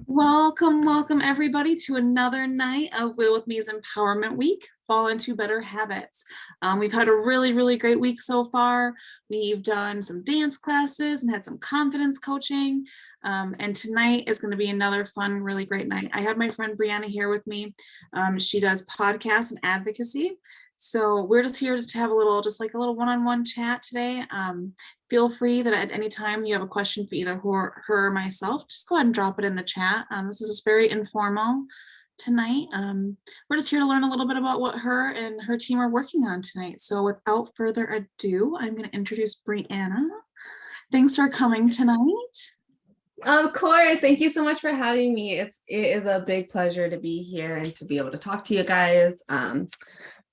Welcome everybody to another night of Will With Me's Empowerment Week, Fall Into Better Habits. We've had a really great week so far. We've done some dance classes and had some confidence coaching. And tonight is going to be another fun, really great night. I have my friend Brianna here with me. She does podcasts and advocacy. So we're just here to have a little one-on-one chat today. Feel free that at any time you have a question for either her or myself, just go ahead and drop it in the chat. This is just very informal tonight. We're just here to learn a little bit about what her and her team are working on tonight. So without further ado, I'm going to introduce Brianna. Thanks for coming tonight. Of course. Thank you so much for having me. It is a big pleasure to be here and to be able to talk to you guys.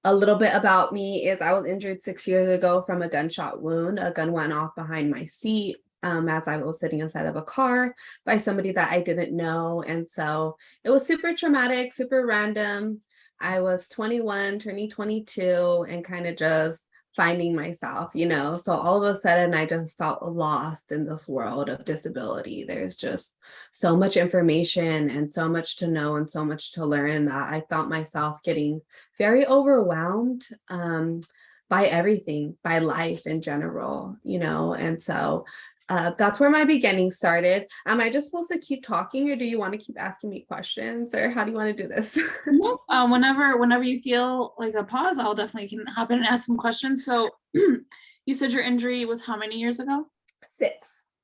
A little bit about me is I was injured 6 years ago from a gunshot wound. A gun went off behind my seat as I was sitting inside of a car by somebody that I didn't know. And so it was super traumatic, super random. I was 21, turning 22, and kind of just finding myself, so all of a sudden I just felt lost in this world of disability. There's just so much information and so much to know and so much to learn that I felt myself getting very overwhelmed by everything, by life in general, and so that's where my beginning started. Am I just supposed to keep talking, or do you want to keep asking me questions, or how do you want to do this? Whenever you feel like a pause, I'll definitely can hop in and ask some questions. So you said your injury was how many years ago?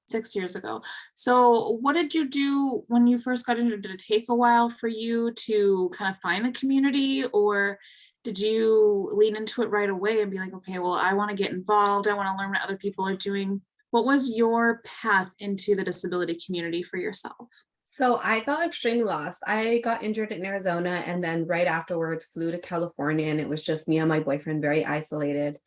6 years ago. So what did you do when you first got injured? Did it take a while for you to kind of find the community, or did you lean into it right away and be like, okay, well, I want to get involved. I want to learn what other people are doing. What was your path into the disability community for yourself? So I felt extremely lost. I got injured in Arizona and then right afterwards flew to California, and it was just me and my boyfriend, very isolated.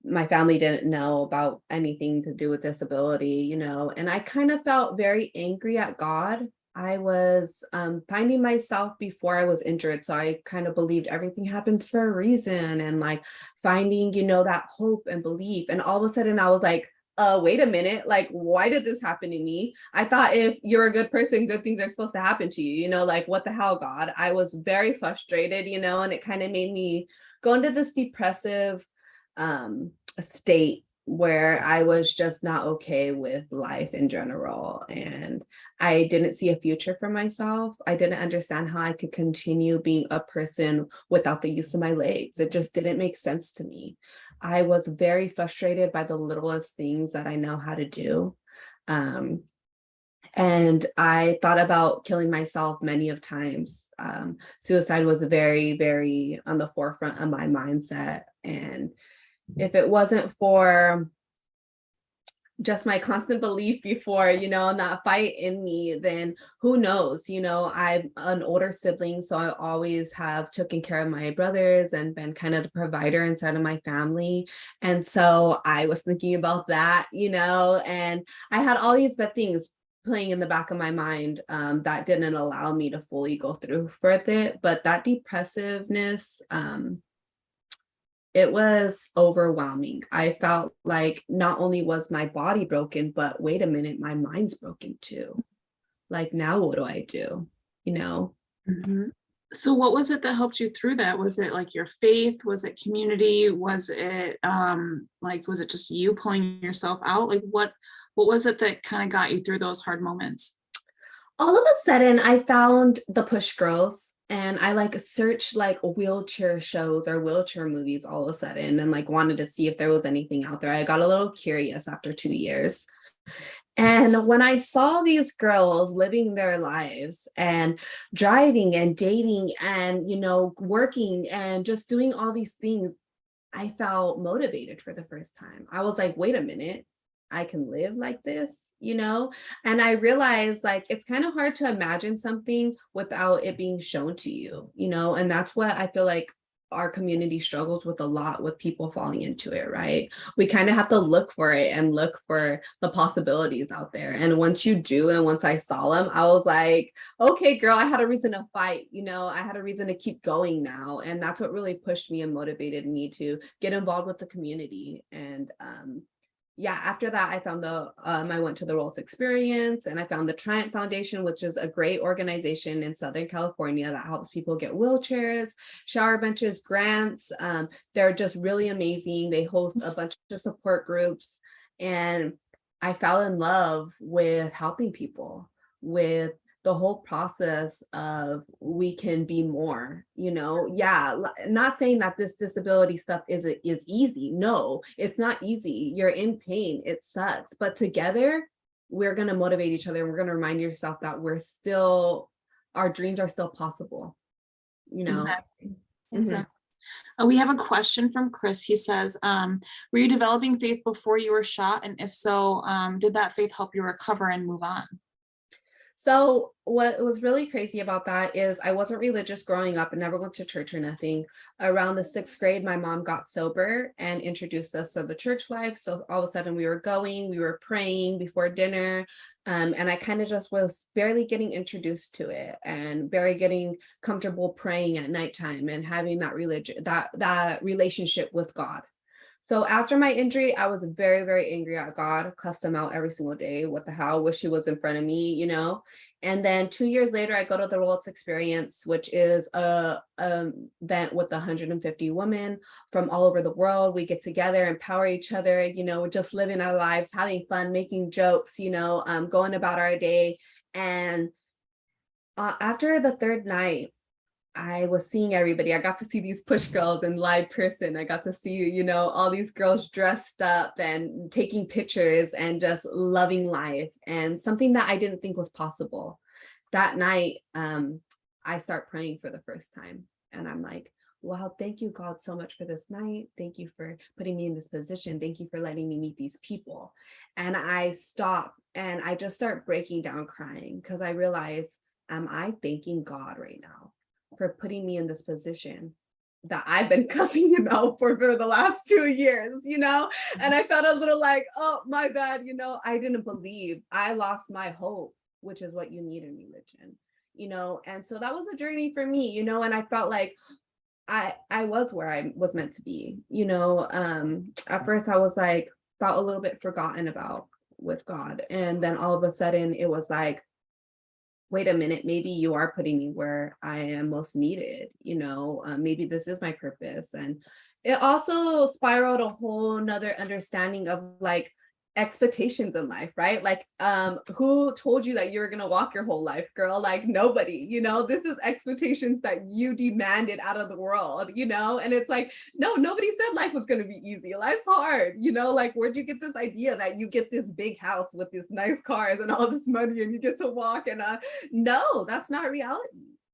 My family didn't know about anything to do with disability, and I kind of felt very angry at God. I was finding myself before I was injured. So I kind of believed everything happened for a reason, and like finding, that hope and belief. And all of a sudden I was like, wait a minute, like, why did this happen to me? I thought if you're a good person, good things are supposed to happen to you, like, what the hell, God? I was very frustrated, and it kind of made me go into this depressive state where I was just not okay with life in general. And I didn't see a future for myself. I didn't understand how I could continue being a person without the use of my legs. It just didn't make sense to me. I was very frustrated by the littlest things that I know how to do. And I thought about killing myself many of times. Suicide was very on the forefront of my mindset. And if it wasn't for just my constant belief before, and that fight in me, then who knows? I'm an older sibling, so I always have taken care of my brothers and been kind of the provider inside of my family. And so I was thinking about that, and I had all these bad things playing in the back of my mind that didn't allow me to fully go through with it. But that depressiveness, it was overwhelming. I felt like not only was my body broken, but wait a minute, my mind's broken too. Like, now what do I do? Mm-hmm. So what was it that helped you through that? Was it like your faith? Was it community? Was it was it just you pulling yourself out? Like what was it that kind of got you through those hard moments? All of a sudden I found the Push Girls. And I searched wheelchair shows or wheelchair movies all of a sudden, and wanted to see if there was anything out there. I got a little curious after 2 years. And when I saw these girls living their lives and driving and dating and, working and just doing all these things, I felt motivated for the first time. I was like, wait a minute, I can live like this, and I realized it's kind of hard to imagine something without it being shown to you, and that's what I feel like our community struggles with a lot, with people falling into it, right? We kind of have to look for it and look for the possibilities out there. And once you do, and once I saw them, I was like, okay, girl, I had a reason to fight, I had a reason to keep going now. And that's what really pushed me and motivated me to get involved with the community. And yeah, after that, I found I went to the Rolls Experience, and I found the Triumph Foundation, which is a great organization in Southern California that helps people get wheelchairs, shower benches, grants. They're just really amazing. They host a bunch of support groups, and I fell in love with helping people with the whole process of we can be more, yeah, not saying that this disability stuff is easy. No, it's not easy. You're in pain, it sucks, but together we're going to motivate each other, and we're going to remind yourself that our dreams are still possible, you know. Exactly. Mhm. Exactly. We have a question from Chris. He says, were you developing faith before you were shot? And if so, did that faith help you recover and move on? So what was really crazy about that is I wasn't religious growing up and never went to church or nothing. Around the 6th grade, my mom got sober and introduced us to the church life. So all of a sudden we were praying before dinner. And I kind of just was barely getting introduced to it and barely getting comfortable praying at nighttime and having that that relationship with God. So after my injury, I was very, very angry at God, cussed him out every single day. What the hell? Wish he was in front of me. And then 2 years later, I go to the Rolls Experience, which is a event with 150 women from all over the world. We get together, empower each other, we're just living our lives, having fun, making jokes, going about our day. And after the third night, I was seeing everybody. I got to see these push girls in live person. I got to see, all these girls dressed up and taking pictures and just loving life, and something that I didn't think was possible. That night, I start praying for the first time, and I'm like, wow, thank you, God, so much for this night. Thank you for putting me in this position. Thank you for letting me meet these people. And I stop and I just start breaking down crying because I realize, am I thanking God right now for putting me in this position that I've been cussing him out for the last 2 years? And I felt a little like, oh, my bad, I didn't believe. I lost my hope, which is what you need in religion. And so that was a journey for me, and I felt like I was where I was meant to be. At first I was like, felt a little bit forgotten about with God. And then all of a sudden it was like, wait a minute, maybe you are putting me where I am most needed. Maybe this is my purpose. And it also spiraled a whole nother understanding of like expectations in life, right? Like, who told you that you were going to walk your whole life, girl? Like nobody. This is expectations that you demanded out of the world. And it's like, no, nobody said life was going to be easy. Life's hard. Like, where'd you get this idea that you get this big house with these nice cars and all this money and you get to walk? And no, that's not reality.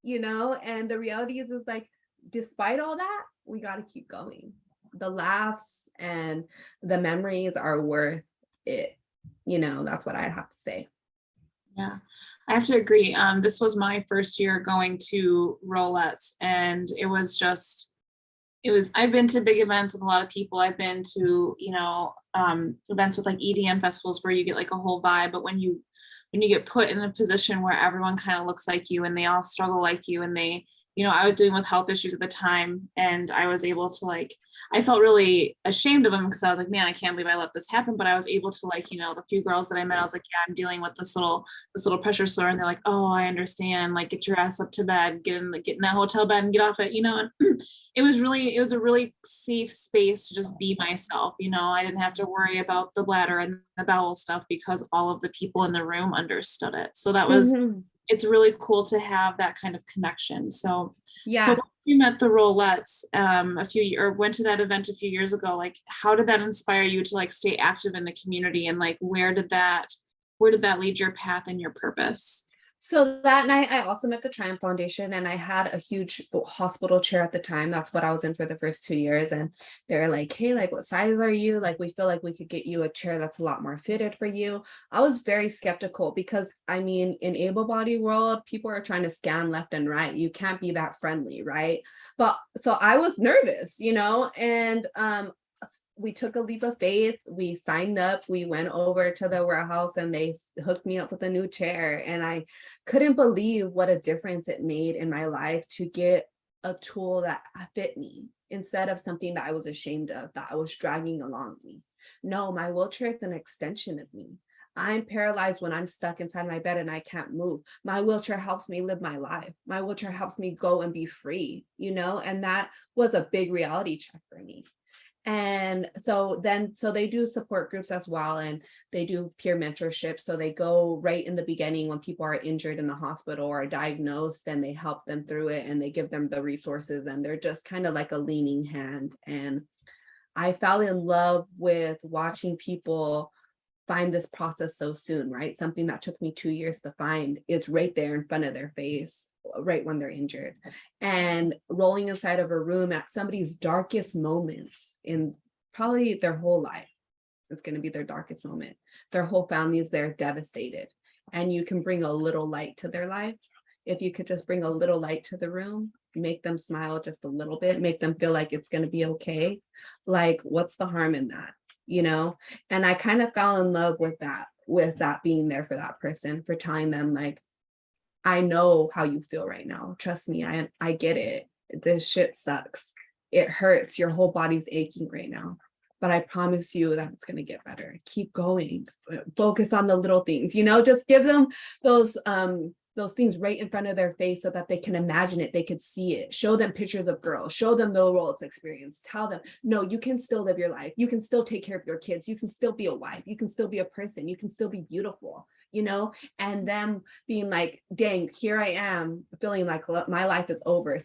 And the reality is like, despite all that, we got to keep going. The laughs and the memories are worth it. That's what I have to say. Yeah, I have to agree. This was my first year going to Rolettes, and I've been to big events with a lot of people. I've been to, events with like EDM festivals where you get like a whole vibe, but when you get put in a position where everyone kind of looks like you and they all struggle like you, and I was dealing with health issues at the time, and I was able to I felt really ashamed of them because I was like, man, I can't believe I let this happen. But I was able to the few girls that I met, I was like, yeah, I'm dealing with this little pressure sore. And they're like, oh, I understand. Like, get your ass up to bed, get in that hotel bed and get off it, and it was a really safe space to just be myself. I didn't have to worry about the bladder and the bowel stuff because all of the people in the room understood it. So Mhm. it's really cool to have that kind of connection. So Yeah. once you met the Rolettes or went to that event a few years ago, like how did that inspire you to stay active in the community, and where did that lead your path and your purpose? So that night, I also met the Triumph Foundation, and I had a huge hospital chair at the time. That's what I was in for the first 2 years. And they're like, hey, like, what size are you? Like, we feel like we could get you a chair that's a lot more fitted for you. I was very skeptical because, I mean, in able-bodied world, people are trying to scan left and right. You can't be that friendly, right? But so I was nervous, and we took a leap of faith. We signed up. We went over to the warehouse and they hooked me up with a new chair. And I couldn't believe what a difference it made in my life to get a tool that fit me instead of something that I was ashamed of, that I was dragging along me. No, my wheelchair is an extension of me. I'm paralyzed when I'm stuck inside my bed and I can't move. My wheelchair helps me live my life. My wheelchair helps me go and be free, and that was a big reality check for me. And so they do support groups as well, and they do peer mentorship. So they go right in the beginning when people are injured in the hospital or diagnosed, and they help them through it, and they give them the resources, and they're just kind of like a leaning hand. And I fell in love with watching people find this process so soon, right? Something that took me 2 years to find is right there in front of their face, right when they're injured. And rolling inside of a room at somebody's darkest moments in probably their whole life, it's going to be their darkest moment. Their whole family is there devastated. And you can bring a little light to their life. If you could just bring a little light to the room, make them smile just a little bit, make them feel like it's going to be okay. Like, what's the harm in that? And I kind of fell in love with that being there for that person, for telling them, like, I know how you feel right now. Trust me, I get it. This shit sucks. It hurts. Your whole body's aching right now. But I promise you that it's gonna get better. Keep going. Focus on the little things, just give them those things right in front of their face so that they can imagine it, they could see it. Show them pictures of girls, show them the roles experience, tell them, no, you can still live your life. You can still take care of your kids. You can still be a wife. You can still be a person. You can still be beautiful, and them being like, dang, here I am feeling like my life is over.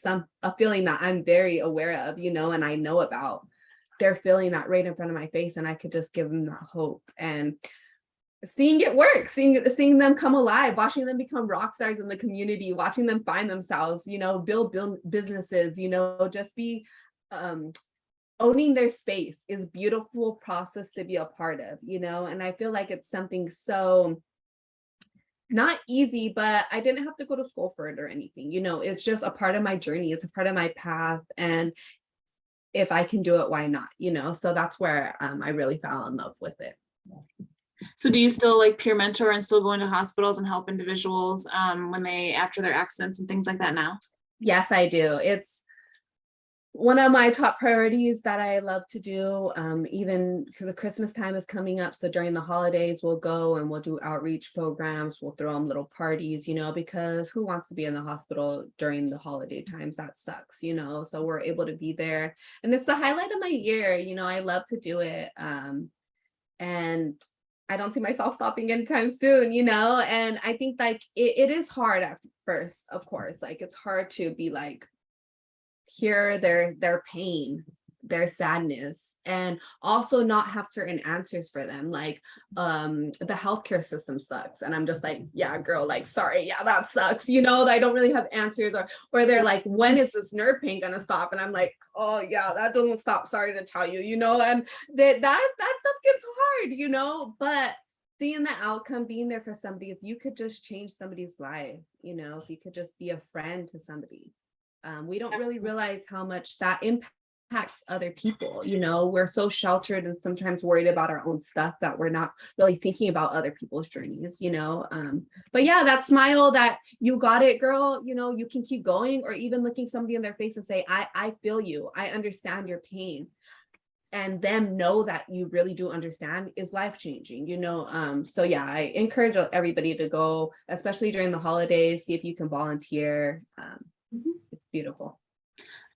A feeling that I'm very aware of, and I know about. They're feeling that right in front of my face, and I could just give them that hope. And seeing it work, seeing them come alive, watching them become rock stars in the community, watching them find themselves, build businesses, just be owning their space is beautiful process to be a part of, and I feel like it's something so not easy, but I didn't have to go to school for it or anything, it's just a part of my journey. It's a part of my path. And if I can do it, why not? So that's where I really fell in love with it. So do you still like peer mentor and still go into hospitals and help individuals after their accidents and things like that now? Yes, I do. It's one of my top priorities that I love to do. Even the Christmas time is coming up. So during the holidays, we'll go and we'll do outreach programs. We'll throw them little parties, because who wants to be in the hospital during the holiday times? That sucks, so we're able to be there. And it's the highlight of my year. I love to do it. And I don't see myself stopping anytime soon, and I think like it is hard at first, of course, like it's hard to be like, hear their pain, their sadness, and also not have certain answers for them. Like the healthcare system sucks. And I'm just like, yeah, girl, like, sorry, yeah, that sucks. I don't really have answers, or they're like, when is this nerve pain gonna stop? And I'm like, oh yeah, that doesn't stop. Sorry to tell you, and that stuff gets hard, but seeing the outcome, being there for somebody, if you could just change somebody's life, if you could just be a friend to somebody. We don't really realize how much that impacts other people. We're so sheltered and sometimes worried about our own stuff that we're not really thinking about other people's journeys, but yeah, that smile that you got it, girl, you can keep going, or even looking somebody in their face and say, I feel you, I understand your pain, and them know that you really do understand, is life-changing, so yeah, I encourage everybody to go, especially during the holidays, see if you can volunteer. It's beautiful.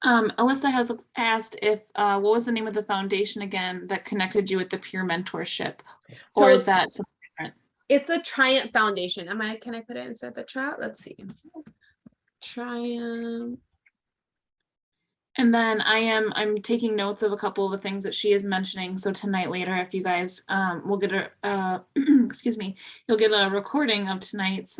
Alyssa has asked if what was the name of the foundation again that connected you with the peer mentorship, or is that something different? It's a Triumph Foundation. Can I put it inside the chat? Let's see. Triumph. And then I'm taking notes of a couple of the things that she is mentioning. So tonight later, if you guys will get a excuse me, you'll get a recording of tonight's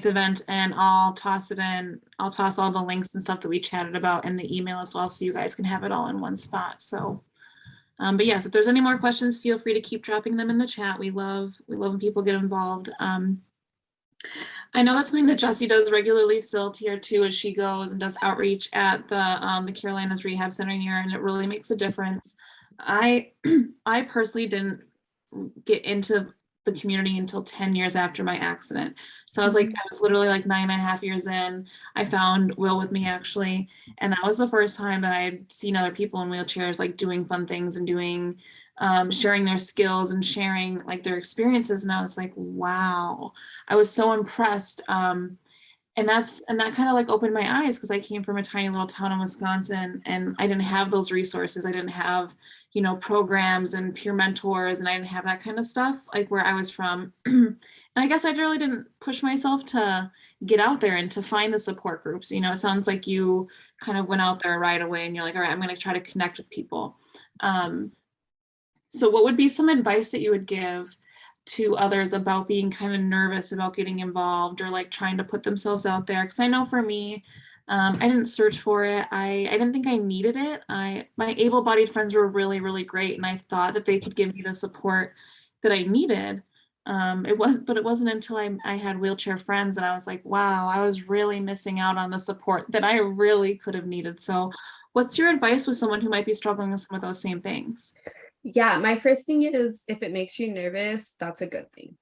event, and I'll toss all the links and stuff that we chatted about in the email as well, so you guys can have it all in one spot. So but yes, if there's any more questions, feel free to keep dropping them in the chat. We love when people get involved. I know that's something that Jessie does regularly still tier 2, as she goes and does outreach at the Carolinas Rehab Center here, and it really makes a difference. I personally didn't get into the community until 10 years after my accident. So I was literally like 9.5 years in. I found Will With Me, actually. And that was the first time that I had seen other people in wheelchairs, like doing fun things and doing sharing their skills and sharing like their experiences. And I was like, wow, I was so impressed. And that kind of like opened my eyes because I came from a tiny little town in Wisconsin and I didn't have those resources. I didn't have, programs and peer mentors, and I didn't have that kind of stuff like where I was from. And I guess I really didn't push myself to get out there and to find the support groups. It sounds like you kind of went out there right away and you're like, all right, I'm going to try to connect with people. So what would be some advice that you would give to others about being kind of nervous about getting involved or like trying to put themselves out there? Because I know for me, I didn't search for it. I didn't think I needed it. My able-bodied friends were really, really great, and I thought that they could give me the support that I needed. But it wasn't until I had wheelchair friends and I was like, wow, I was really missing out on the support that I really could have needed. So what's your advice with someone who might be struggling with some of those same things? Yeah, my first thing is if it makes you nervous, that's a good thing.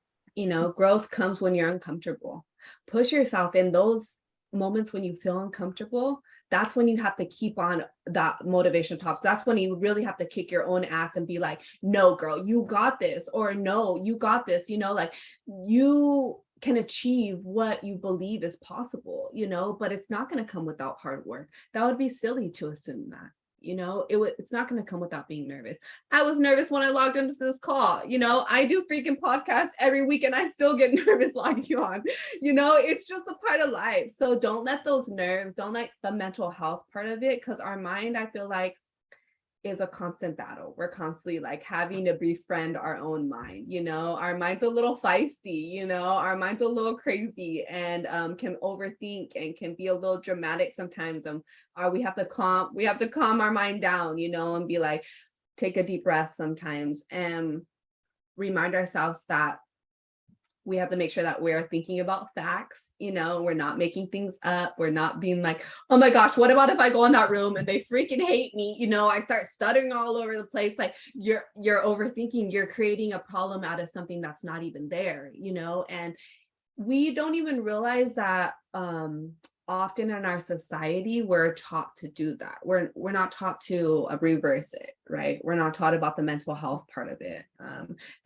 Growth comes when you're uncomfortable. Push yourself in those moments when you feel uncomfortable. That's when you have to keep on that motivation top. That's when you really have to kick your own ass and be like, no, girl, you got this, or no, you got this, like you can achieve what you believe is possible, but it's not going to come without hard work. That would be silly to assume that. It's not going to come without being nervous. I was nervous when I logged into this call. I do freaking podcasts every week and I still get nervous logging on. It's just a part of life. So don't let those nerves, don't let the mental health part of it, because our mind, I feel like, is a constant battle. We're constantly like having to befriend our own mind. Our mind's a little feisty, our mind's a little crazy and can overthink and can be a little dramatic sometimes. We have to calm our mind down, and be like, take a deep breath sometimes and remind ourselves that we have to make sure that we're thinking about facts, we're not making things up. We're not being like, oh my gosh, what about if I go in that room and they freaking hate me? I start stuttering all over the place. Like you're overthinking, you're creating a problem out of something that's not even there, and we don't even realize that often in our society, we're taught to do that. We're not taught to reverse it, right? We're not taught about the mental health part of it.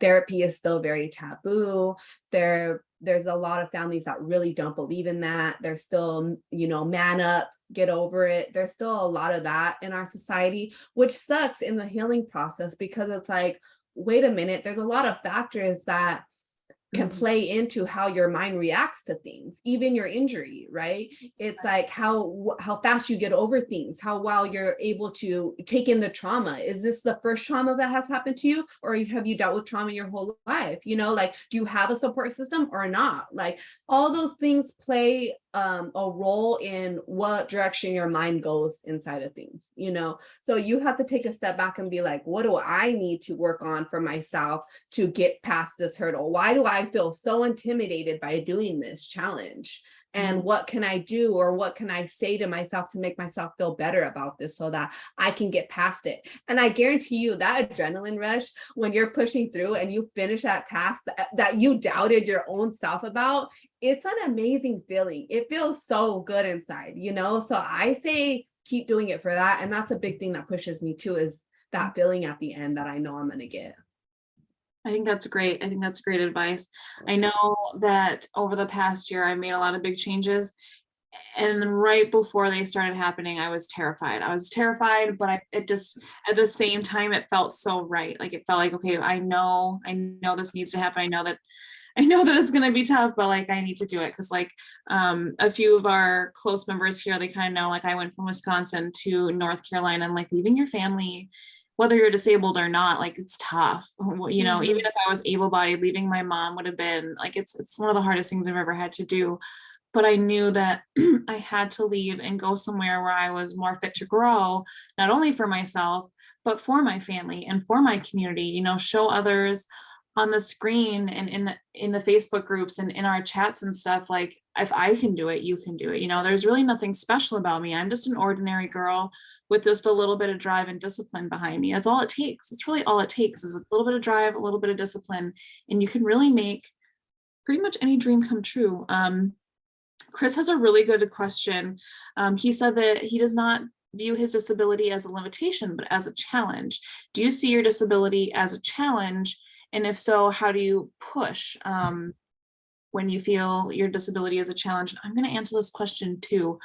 Therapy is still very taboo. There's a lot of families that really don't believe in that. There's still, man up, get over it. There's still a lot of that in our society, which sucks in the healing process because it's like, wait a minute, there's a lot of factors that can play into how your mind reacts to things, even your injury, right? It's like how fast you get over things, how well you're able to take in the trauma. Is this the first trauma that has happened to you, or have you dealt with trauma your whole life? Like, do you have a support system or not? Like, all those things play a role in what direction your mind goes inside of things, so you have to take a step back and be like, what do I need to work on for myself to get past this hurdle? Why do I feel so intimidated by doing this challenge? And what can I do, or what can I say to myself to make myself feel better about this so that I can get past it? And I guarantee you that adrenaline rush when you're pushing through and you finish that task that you doubted your own self about, it's an amazing feeling. It feels so good inside, So I say keep doing it for that. And that's a big thing that pushes me too, is that feeling at the end that I know I'm going to get. I think that's great. I think that's great advice. I know that over the past year, I made a lot of big changes. And then right before they started happening, I was terrified. But it just, at the same time, it felt so right. Like it felt like, okay, I know this needs to happen. I know that it's going to be tough, but like, I need to do it. Cause like, a few of our close members here, they kind of know, like I went from Wisconsin to North Carolina, and like leaving your family, whether you're disabled or not, like it's tough, even if I was able-bodied, leaving my mom would have been like, it's one of the hardest things I've ever had to do. But I knew that I had to leave and go somewhere where I was more fit to grow, not only for myself, but for my family and for my community, show others on the screen and in the Facebook groups and in our chats and stuff, like if I can do it, you can do it. There's really nothing special about me. I'm just an ordinary girl with just a little bit of drive and discipline behind me. That's all it takes. It's really all it takes is a little bit of drive, a little bit of discipline, and you can really make pretty much any dream come true. Chris has a really good question. He said that he does not view his disability as a limitation, but as a challenge. Do you see your disability as a challenge? And if so, how do you push when you feel your disability is a challenge? I'm going to answer this question too.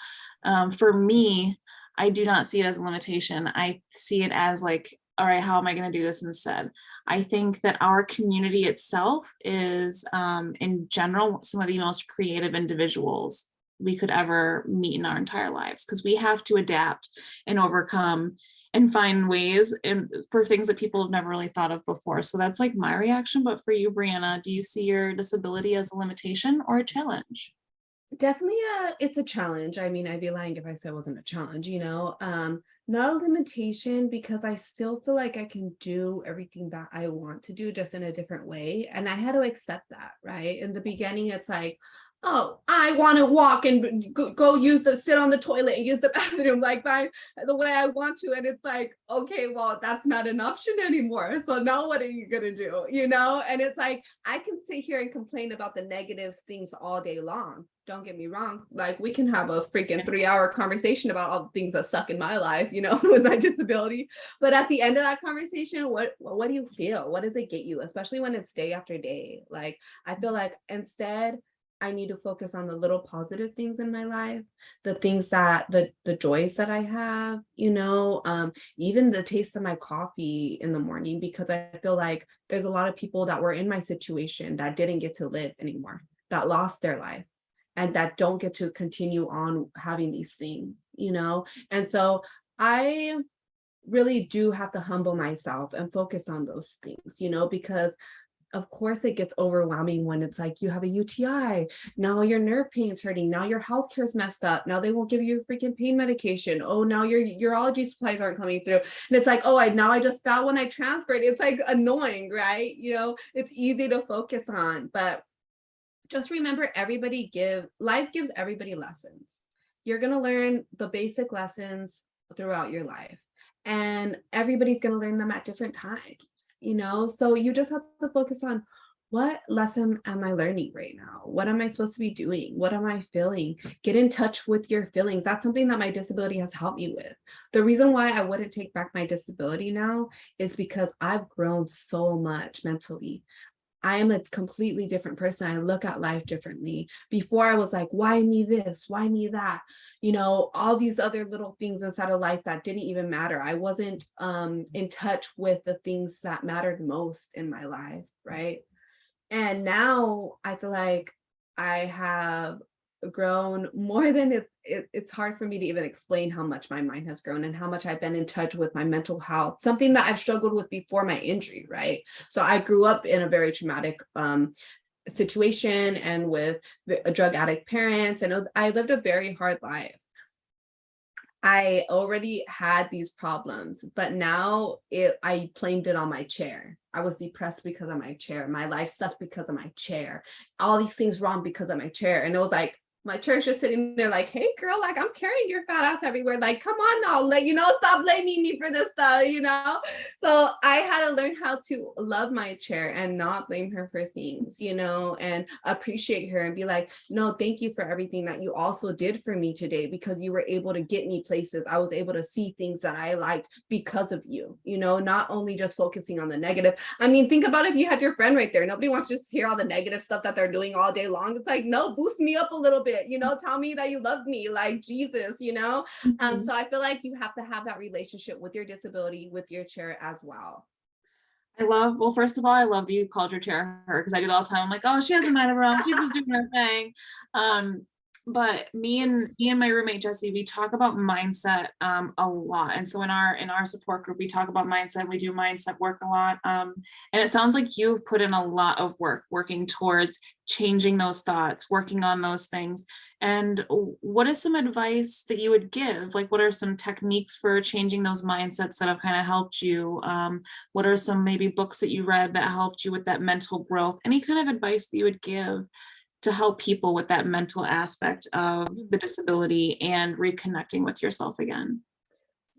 For me, I do not see it as a limitation. I see it as like, all right, how am I going to do this instead? I think that our community itself is, in general, some of the most creative individuals we could ever meet in our entire lives, because we have to adapt and overcome and find ways and for things that people have never really thought of before. So that's like my reaction. But for you, Brianna, do you see your disability as a limitation or a challenge? Definitely it's a challenge. I mean, I'd be lying if I said it wasn't a challenge, not a limitation, because I still feel like I can do everything that I want to do, just in a different way. And I had to accept that, right? In the beginning, it's like, oh, I want to walk and sit on the toilet and use the bathroom like by the way I want to. And it's like, okay, well, that's not an option anymore. So now what are you gonna do? And it's like, I can sit here and complain about the negative things all day long. Don't get me wrong. Like, we can have a freaking 3-hour conversation about all the things that suck in my life, with my disability. But at the end of that conversation, what do you feel? What does it get you? Especially when it's day after day. Like, I feel like instead I need to focus on the little positive things in my life, the things that the joys that I have, even the taste of my coffee in the morning, because I feel like there's a lot of people that were in my situation that didn't get to live anymore, that lost their life, and that don't get to continue on having these things, And so I really do have to humble myself and focus on those things, because of course it gets overwhelming when it's like you have a UTI, now your nerve pain's hurting, now your healthcare is messed up, now they won't give you freaking pain medication, oh, now your urology supplies aren't coming through, and it's like, oh, now I just fell when I transferred. It's like annoying, right? It's easy to focus on, but just remember, life gives everybody lessons. You're going to learn the basic lessons throughout your life, and everybody's going to learn them at different times, so you just have to focus on, what lesson am I learning right now? What am I supposed to be doing? What am I feeling? Get in touch with your feelings. That's something that my disability has helped me with. The reason why I wouldn't take back my disability now is because I've grown so much mentally. I am a completely different person. I look at life differently. Before, I was like, why me this? Why me that? All these other little things inside of life that didn't even matter. I wasn't in touch with the things that mattered most in my life, right? And now I feel like I have grown more than it's hard for me to even explain how much my mind has grown and how much I've been in touch with my mental health, something that I've struggled with before my injury, right? So I grew up in a very traumatic situation and with drug addict parents, and I lived a very hard life. I already had these problems, but now I blamed it on my chair. I was depressed because of my chair. My life sucked because of my chair. All these things wrong because of my chair. And it was like, my chair's just sitting there like, hey girl, like, I'm carrying your fat ass everywhere. Like, come on now, like, stop blaming me for this stuff, So I had to learn how to love my chair and not blame her for things, and appreciate her and be like, no, thank you for everything that you also did for me today, because you were able to get me places. I was able to see things that I liked because of you, not only just focusing on the negative. I mean, think about if you had your friend right there. Nobody wants to just hear all the negative stuff that they're doing all day long. It's like, no, boost me up a little bit, tell me that you love me, like Jesus, Mhm. So I feel like you have to have that relationship with your disability, with your chair as well. Well, first of all, I love that you called your chair her, because I do it all the time. I'm like, oh, she has a mind of her own. She's just doing her thing. But me and my roommate Jesse, we talk about mindset a lot. And so in our support group, we talk about mindset. We do mindset work a lot. And it sounds like you've put in a lot of work working towards changing those thoughts, working on those things. And what is some advice that you would give? Like, what are some techniques for changing those mindsets that have kind of helped you? What are some maybe books that you read that helped you with that mental growth? Any kind of advice that you would give to help people with that mental aspect of the disability and reconnecting with yourself again?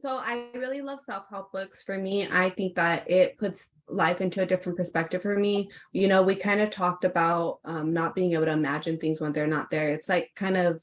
So I really love self-help books. For me, I think that it puts life into a different perspective for me. We kind of talked about not being able to imagine things when they're not there. It's like kind of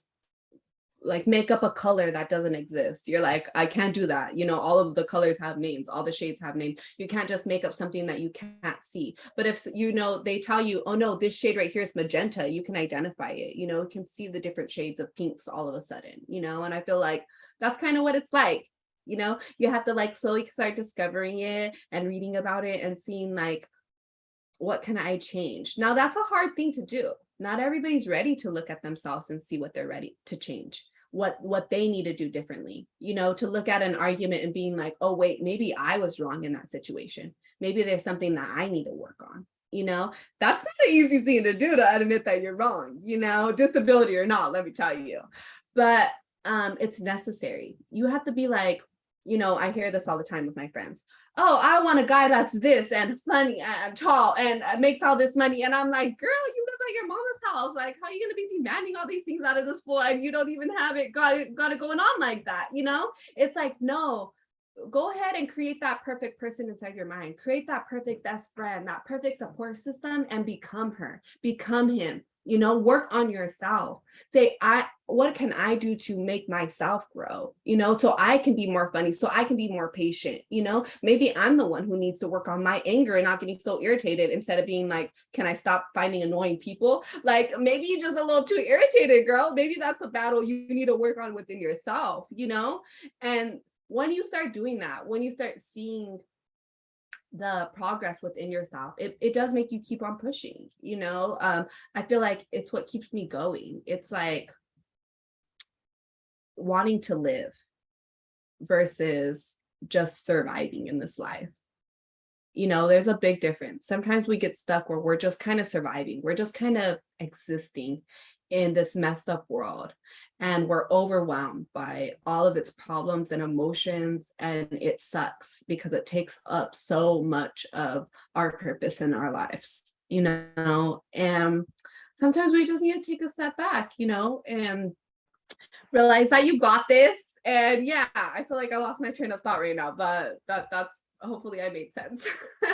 like make up a color that doesn't exist. You're like, I can't do that. You know, all of the colors have names, all the shades have names. You can't just make up something that you can't see. But if, you know, they tell you, oh no, this shade right here is magenta, you can identify it, you know, you can see the different shades of pinks all of a sudden, you know. And I feel like that's kind of what it's like, you know. You have to like slowly start discovering it and reading about it and seeing like, what can I change? Now that's a hard thing to do. Not everybody's ready to look at themselves and see what they're ready to change, what they need to do differently, you know, to look at an argument and being like, oh wait, maybe I was wrong in that situation. Maybe there's something that I need to work on. You know, that's not an easy thing to do, to admit that you're wrong, you know, disability or not, let me tell you. But it's necessary. You have to be like, you know, I hear this all the time with my friends. Oh, I want a guy that's this and funny and tall and makes all this money. And I'm like, girl, you live at your mama's house. Like, how are you going to be demanding all these things out of this boy and you don't even have it got it going on like that? You know, it's like, no, go ahead and create that perfect person inside your mind. Create that perfect best friend, that perfect support system, and become her, become him. You know, work on yourself. Say, what can I do to make myself grow? You know, so I can be more funny, so I can be more patient. You know, maybe I'm the one who needs to work on my anger and not getting so irritated, instead of being like, can I stop finding annoying people? Like, maybe you're just a little too irritated, girl. Maybe that's a battle you need to work on within yourself, you know? And when you start doing that, when you start seeing the progress within yourself, it does make you keep on pushing, you know. I feel like it's what keeps me going. It's like wanting to live versus just surviving in this life. You know, there's a big difference. Sometimes we get stuck where we're just kind of surviving, we're just kind of existing in this messed up world, and we're overwhelmed by all of its problems and emotions, and it sucks because it takes up so much of our purpose in our lives, you know. And sometimes we just need to take a step back, you know, and realize that you got this. And yeah, I feel like I lost my train of thought right now, but that's hopefully I made sense.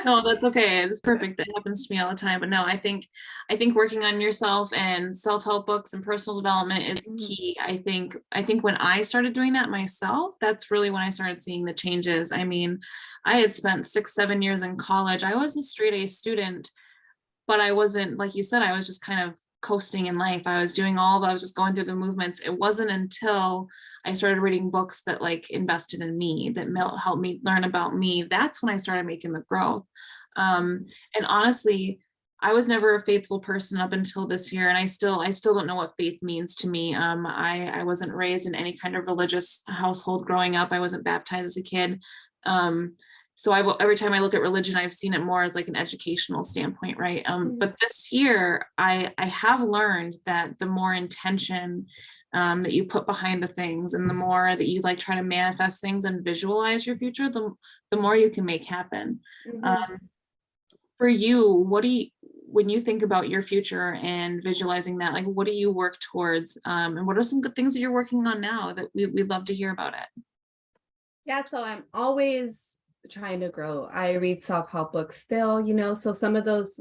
No, that's okay. It's perfect. That happens to me all the time. But no, I think working on yourself and self-help books and personal development is key. I think when I started doing that myself, that's really when I started seeing the changes. I mean, I had spent 6, 7 years in college. I was a straight A student, but I wasn't, like you said, I was just kind of coasting in life. I was just going through the movements. It wasn't until I started reading books that like invested in me, that helped me learn about me. That's when I started making the growth. And honestly, I was never a faithful person up until this year, and I still don't know what faith means to me. I wasn't raised in any kind of religious household growing up. I wasn't baptized as a kid. So every time I look at religion, I've seen it more as like an educational standpoint, right? But this year, I have learned that the more intention that you put behind the things, and the more that you like try to manifest things and visualize your future, the more you can make happen. For you, when you think about your future and visualizing that, like, what do you work towards? And what are some good things that you're working on now that we'd love to hear about it? Yeah, so I'm always trying to grow. I read self-help books still, you know, so some of those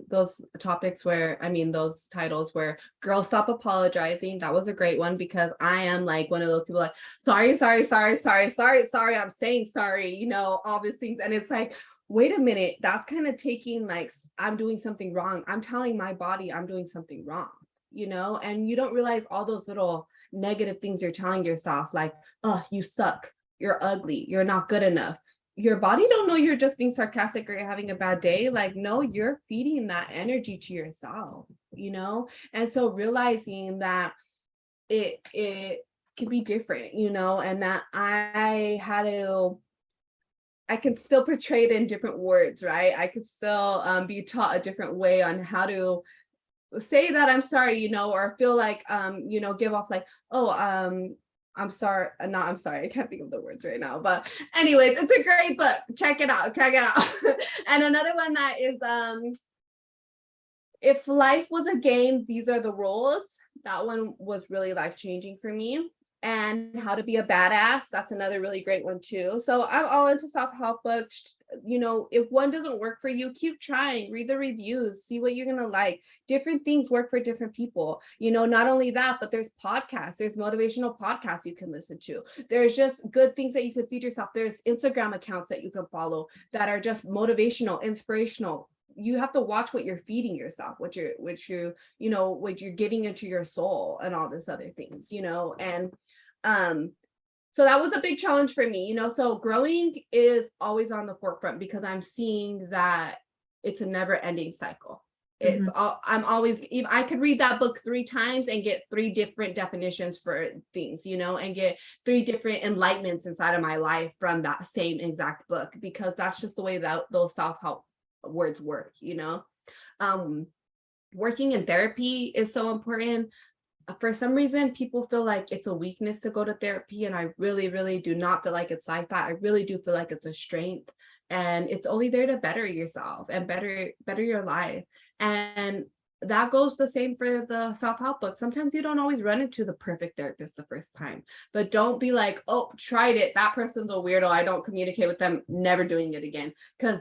topics where, I mean, those titles where Girl Stop Apologizing, that was a great one, because I am like one of those people like, sorry, I'm saying sorry, you know, all these things. And it's like, wait a minute, that's kind of taking like, I'm doing something wrong. I'm telling my body I'm doing something wrong, you know, and you don't realize all those little negative things you're telling yourself, like, oh, you suck, you're ugly, you're not good enough. Your body don't know you're just being sarcastic or you're having a bad day. Like, no, you're feeding that energy to yourself, you know? And so realizing that it can be different, you know, and that I can still portray it in different words, right? I could still be taught a different way on how to say that I'm sorry, you know, or feel like, you know, give off like, oh, I'm sorry, not I'm sorry, I can't think of the words right now. But anyways, it's a great book. Check it out. And another one that is If Life Was a Game, These Are the Rules. That one was really life-changing for me. and How to Be a Badass. That's another really great one too. So I'm all into self-help books. You know, if one doesn't work for you, keep trying, read the reviews, see what you're going to like. Different things work for different people. You know, not only that, but there's podcasts, there's motivational podcasts you can listen to. There's just good things that you could feed yourself. There's Instagram accounts that you can follow that are just motivational, inspirational. You have to watch what you're feeding yourself, what you're giving into your soul and all this other things, you know. And so that was a big challenge for me, you know. So growing is always on the forefront because I'm seeing that it's a never ending cycle. It's all, I'm always, I could read that book 3 times and get 3 different definitions for things, you know, and get 3 different enlightenments inside of my life from that same exact book, because that's just the way that those self-help words work, you know. Working in therapy is so important. For some reason, people feel like it's a weakness to go to therapy, and I really, really do not feel like it's like that. I really do feel like it's a strength, and it's only there to better yourself and better your life. And that goes the same for the self-help book. Sometimes you don't always run into the perfect therapist the first time, but don't be like, oh, tried it, that person's a weirdo, I don't communicate with them, never doing it again, because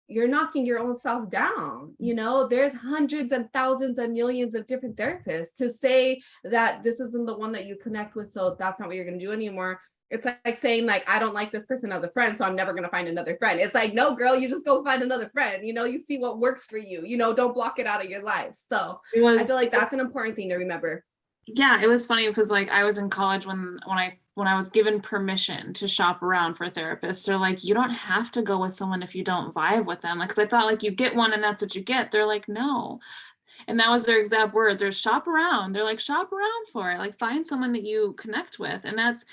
you're knocking your own self down. You know, there's hundreds and thousands and millions of different therapists. To say that this isn't the one that you connect with, so that's not what you're going to do anymore, it's like saying, like, I don't like this person as a friend, so I'm never going to find another friend. It's like, no, girl, you just go find another friend. You know, you see what works for you, you know, don't block it out of your life. So I feel like that's an important thing to remember. Yeah, it was funny because like I was in college when I was given permission to shop around for therapists. They're like, you don't have to go with someone if you don't vibe with them. Like, because I thought like you get one and that's what you get. They're like, no. And that was their exact words. They're shop around. They're like, shop around for it. Like find someone that you connect with. And that's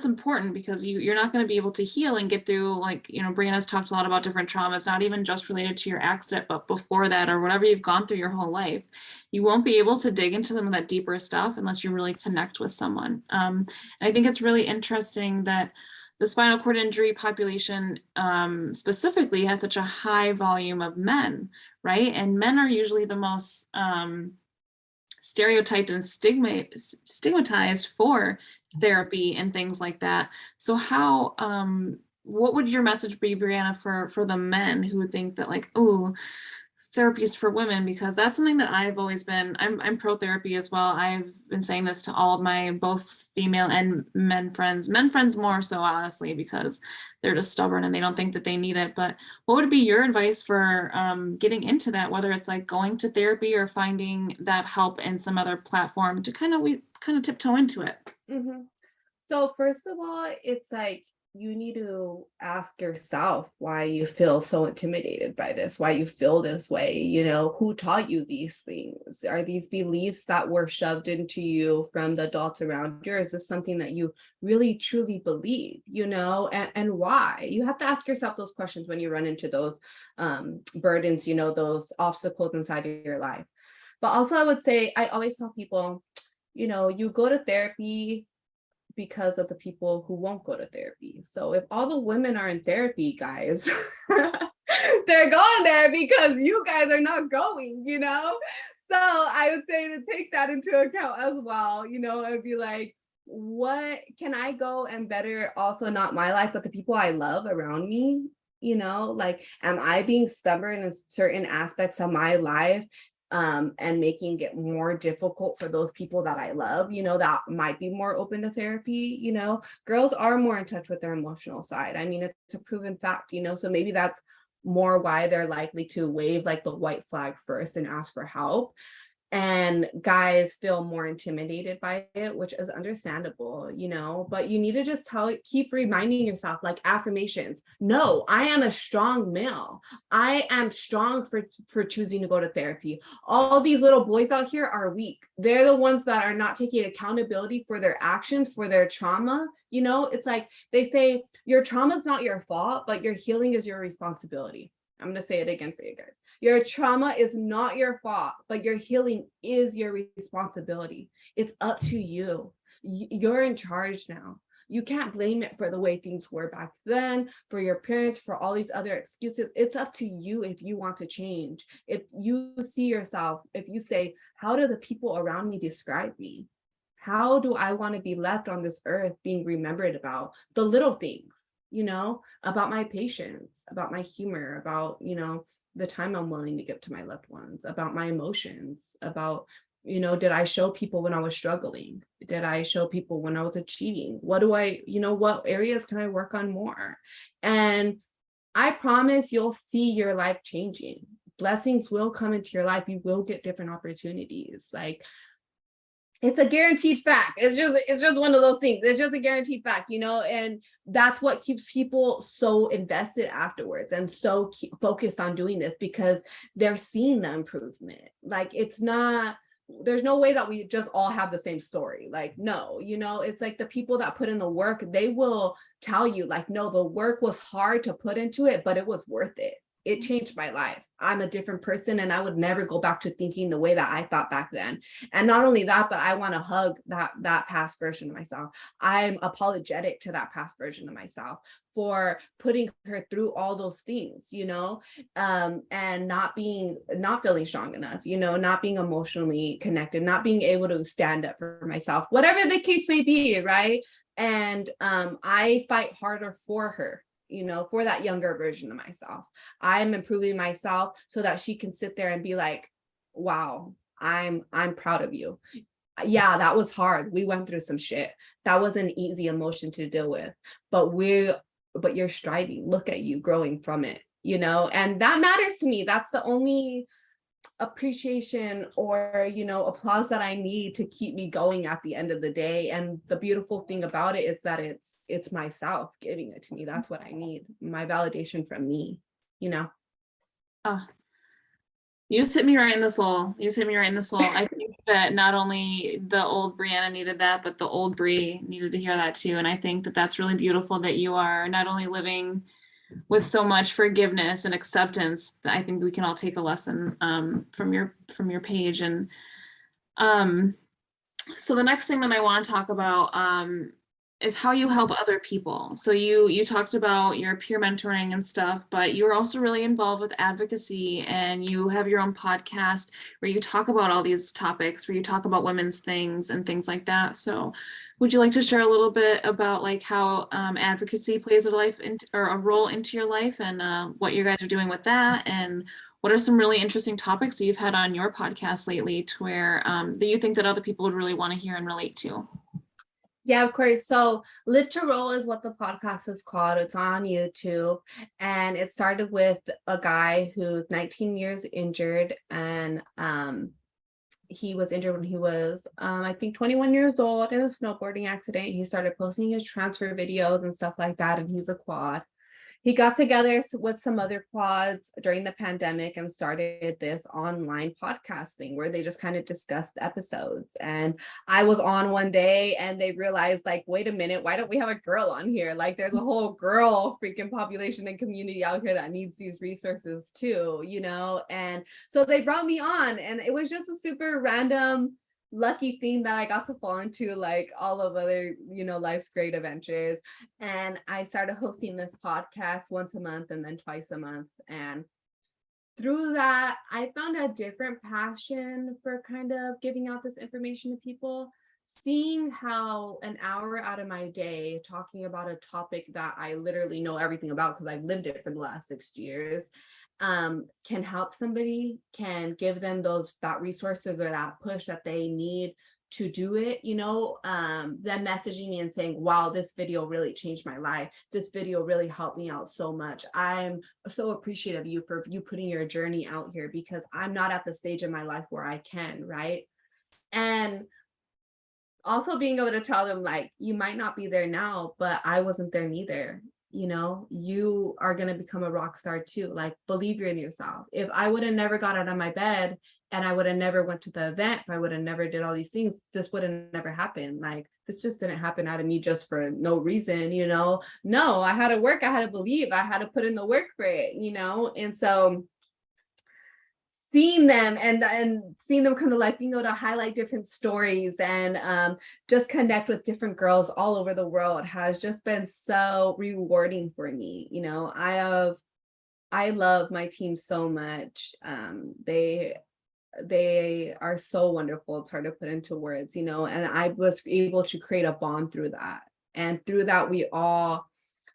important because you're not going to be able to heal and get through, like, you know, Brianna's talked a lot about different traumas, not even just related to your accident, but before that or whatever you've gone through your whole life. You won't be able to dig into them with that deeper stuff unless you really connect with someone. And I think it's really interesting that the spinal cord injury population specifically has such a high volume of men, right? And men are usually the most stereotyped and stigmatized for therapy and things like that. So what would your message be, Brianna, for the men who think that like, oh, therapy is for women? Because that's something that I've always been, I'm pro therapy as well. I've been saying this to all of my both female and men friends more so, honestly, because they're just stubborn and they don't think that they need it. But what would be your advice for getting into that, whether it's like going to therapy or finding that help in some other platform to kind of tiptoe into it? Mm-hmm. So first of all, it's like you need to ask yourself why you feel so intimidated by this, why you feel this way, you know, who taught you these things? Are these beliefs that were shoved into you from the adults around you? Or is this something that you really truly believe, you know, and why? You have to ask yourself those questions when you run into those burdens, you know, those obstacles inside of your life. But also I would say, I always tell people, you know, you go to therapy because of the people who won't go to therapy. So if all the women are in therapy, guys, they're going there because you guys are not going, you know? So I would say to take that into account as well, you know, and be like, what can I go and better also not my life, but the people I love around me? You know, like, am I being stubborn in certain aspects of my life and making it more difficult for those people that I love, you know, that might be more open to therapy? You know, girls are more in touch with their emotional side. I mean, it's a proven fact, you know, so maybe that's more why they're likely to wave like the white flag first and ask for help. And guys feel more intimidated by it, which is understandable, you know, but you need to just keep reminding yourself, like affirmations. No, I am a strong male. I am strong for choosing to go to therapy. All these little boys out here are weak. They're the ones that are not taking accountability for their actions, for their trauma. You know, it's like they say, your trauma is not your fault, but your healing is your responsibility. I'm going to say it again for you guys. Your trauma is not your fault, but your healing is your responsibility. It's up to you. You're in charge now. You can't blame it for the way things were back then, for your parents, for all these other excuses. It's up to you if you want to change. If you see yourself, if you say, how do the people around me describe me? How do I want to be left on this earth being remembered about the little things, about my patience, about my humor, about, the time I'm willing to give to my loved ones, about my emotions, about, did I show people when I was struggling? Did I show people when I was achieving? What areas can I work on more? And I promise you'll see your life changing. Blessings will come into your life. You will get different opportunities. Like, it's a guaranteed fact. It's just one of those things. It's just a guaranteed fact, and that's what keeps people so invested afterwards and so focused on doing this, because they're seeing the improvement. Like, there's no way that we just all have the same story. Like, no, it's like the people that put in the work, they will tell you, like, no, the work was hard to put into it, but it was worth it. It changed my life. I'm a different person, and I would never go back to thinking the way that I thought back then. And not only that, but I want to hug that past version of myself. I'm apologetic to that past version of myself for putting her through all those things, and not feeling strong enough, not being emotionally connected, not being able to stand up for myself, whatever the case may be, right? And I fight harder for her, for that younger version of myself. I'm improving myself so that she can sit there and be like, wow, I'm proud of you. Yeah, that was hard. We went through some shit. That was an easy emotion to deal with, but you're striving. Look at you growing from it, and that matters to me. That's the only appreciation or applause that I need to keep me going at the end of the day. And the beautiful thing about it is that it's myself giving it to me. That's what I need, my validation from me. Oh, you just hit me right in the soul. I think that not only the old Brianna needed that, but the old Brie needed to hear that too. And I think that that's really beautiful that you are not only living with so much forgiveness and acceptance. I think we can all take a lesson from your page. And so the next thing that I want to talk about is how you help other people. So you talked about your peer mentoring and stuff, but you're also really involved with advocacy, and you have your own podcast where you talk about all these topics, where you talk about women's things and things like that. So would you like to share a little bit about like how advocacy plays a role into your life, and what you guys are doing with that, and what are some really interesting topics that you've had on your podcast lately to where that you think that other people would really want to hear and relate to? Yeah, of course. So Live to Roll is what the podcast is called. It's on YouTube. And it started with a guy who's 19 years injured. And he was injured when he was, I think, 21 years old in a snowboarding accident. He started posting his transfer videos and stuff like that. And he's a quad. He got together with some other quads during the pandemic and started this online podcasting where they just kind of discussed episodes. And I was on one day and they realized, like, wait a minute, why don't we have a girl on here? Like, there's a whole girl freaking population and community out here that needs these resources too, And so they brought me on, and it was just a super random lucky thing that I got to fall into, like all of other, life's great adventures. And I started hosting this podcast once a month and then twice a month. And through that, I found a different passion for kind of giving out this information to people, seeing how an hour out of my day talking about a topic that I literally know everything about because I've lived it for the last 6 years can help somebody, can give them that resources or that push that they need to do it, them messaging me and saying, wow, this video really changed my life. This video really helped me out so much. I'm so appreciative of you for you putting your journey out here, because I'm not at the stage in my life where I can, right? And also being able to tell them, like, you might not be there now, but I wasn't there neither. You are going to become a rock star too. Like, believe in yourself. If I would have never got out of my bed and I would have never went to the event, if I would have never did all these things, this would have never happened. Like, this just didn't happen out of me just for no reason, No, I had to work. I had to believe. I had to put in the work for it, And so seeing them and seeing them come to life, being able to highlight different stories and just connect with different girls all over the world has just been so rewarding for me. I love my team so much. They they are so wonderful. It's hard to put into words, and I was able to create a bond through that. And through that, we all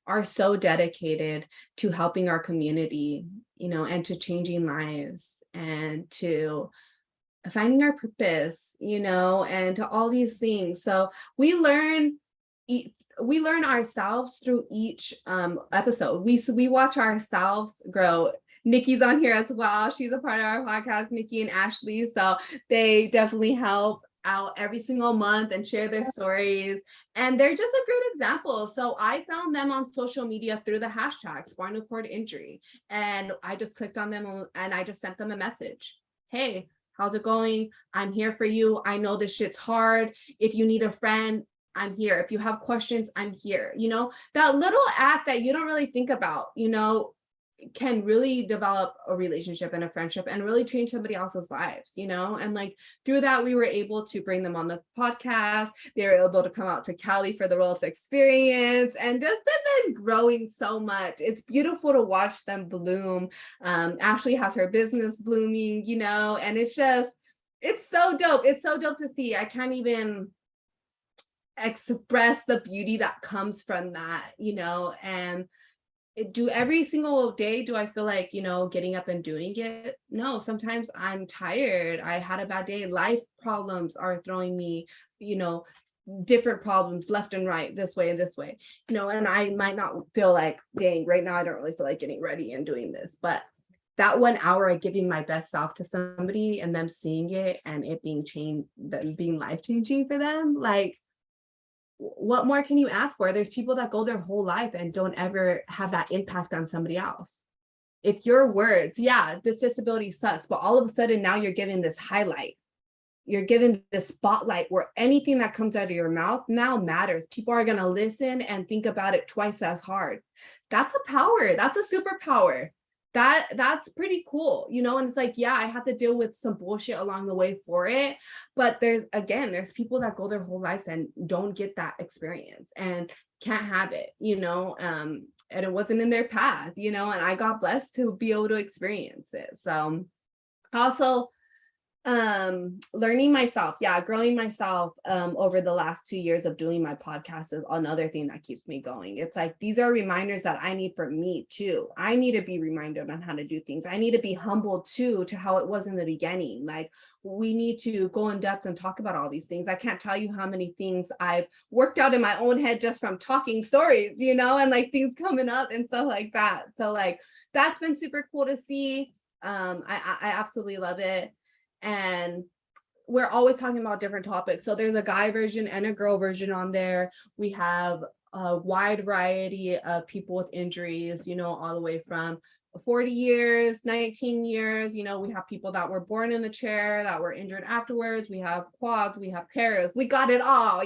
are so dedicated to helping our community, and to changing lives and to finding our purpose, and to all these things. So we learn ourselves through each episode. We watch ourselves grow. Nikki's on here as well. She's a part of our podcast, Nikki and Ashley. So they definitely help out every single month and share their stories. And they're just a great example. So I found them on social media through the hashtag spinal cord injury. And I just clicked on them and I just sent them a message. Hey, how's it going? I'm here for you. I know this shit's hard. If you need a friend, I'm here. If you have questions, I'm here. That little act that you don't really think about, can really develop a relationship and a friendship and really change somebody else's lives, and like through that, we were able to bring them on the podcast. They were able to come out to Cali for the Rolf experience and just been growing so much. It's beautiful to watch them bloom. Ashley has her business blooming, and it's so dope. It's so dope to see. I can't even express the beauty that comes from that, and every single day do I feel like, getting up and doing it? No, sometimes I'm tired. I had a bad day. Life problems are throwing me, different problems left and right, this way and this way, and I might not feel like, dang, right now I don't really feel like getting ready and doing this. But that 1 hour of giving my best self to somebody and them seeing it and it being life-changing for them, like, what more can you ask for? There's people that go their whole life and don't ever have that impact on somebody else. If your words, yeah, this disability sucks, but all of a sudden now you're giving this highlight. You're given this spotlight where anything that comes out of your mouth now matters. People are going to listen and think about it twice as hard. That's a power. That's a superpower. That's pretty cool, and it's like, yeah, I have to deal with some bullshit along the way for it, but there's people that go their whole lives and don't get that experience and can't have it, and it wasn't in their path, and I got blessed to be able to experience it. So also learning myself, growing myself over the last 2 years of doing my podcast is another thing that keeps me going. It's like, these are reminders that I need for me too. I need to be reminded on how to do things. I need to be humbled too to how it was in the beginning. Like, we need to go in depth and talk about all these things. I can't tell you how many things I've worked out in my own head just from talking stories, and like things coming up and stuff like that. So like, that's been super cool to see. I absolutely love it. And we're always talking about different topics. So there's a guy version and a girl version on there. We have a wide variety of people with injuries, all the way from 40 years, 19 years. We have people that were born in the chair, that were injured afterwards. We have quads, we have paras, we got it all,